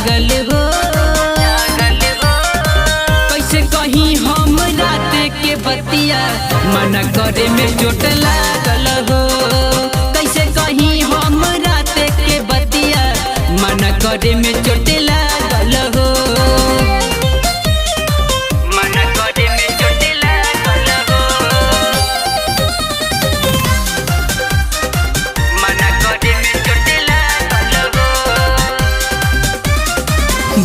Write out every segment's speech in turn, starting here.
जागल हो। कैसे कहीं हम रात के बतिया मना करे में चोट लागल हो। कैसे कहीं हम रात के बतिया मना करे में चोट लागल हो। मना करे में चोट लागल हो। मना करे में चोट लागल हो।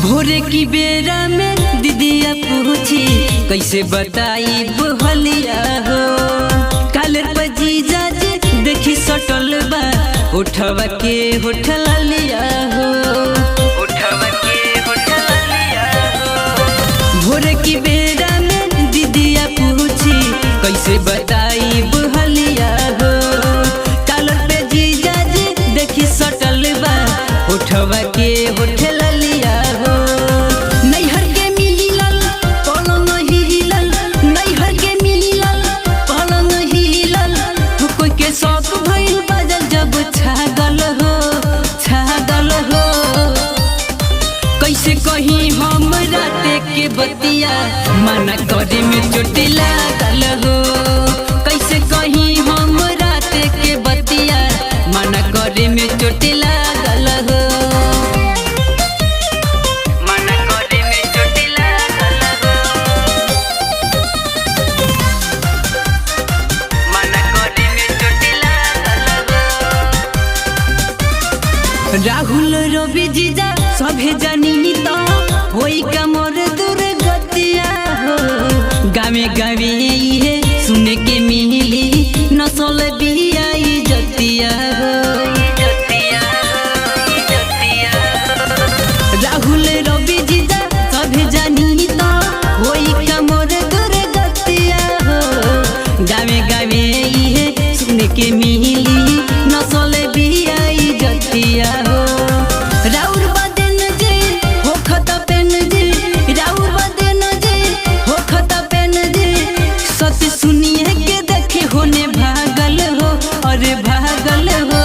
भोरे की बेरा में दीदिया पूछी कैसे बताई बहलिया हो। कालर पर जीजा जी देखी सटल बा उठवा के होठल लिया हो। उठवा के होठल लिया हो। भोरे की बेरा में दीदिया पूछी कैसे बताई बहलिया हो। कालर पे जीजा जी देखी सटल बा उठवा के होठल लिया हो। नैहर के मिलल पलंग हिलल, नैहर के मिलल पलंग हिलल, कोई के शौक भइल बजल जब छागल हो, छागल हो। कैसे कहीं हम रात के बतिया मना करे में चोट लागल हो। कैसे कहीं हम रात के बतिया मना करे में चोट लागल हो। मना करे में चोट लागल हो। मना करे में चोट लागल हो। राहुल रवि जीजा सभे जानी तो होई कमर दुर्गतिया हो। गावे गावे ये सुने के मिली नसल बिया जतिया हो। राहुल रवि जीजा सभे जानी तो होई कमर दुर्गतिया हो। गावे गावे ये सुने के मिली नसल बिया जतिया हो। राउर बदन जे हो खता पेन जे, राउर बदन जे हो खता पेन जे, सच सुनिए के देखे होने भागल हो, अरे भागल हो।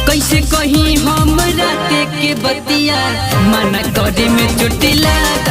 कैसे कहीं हम रात के बतिया मना करे में चोट लागल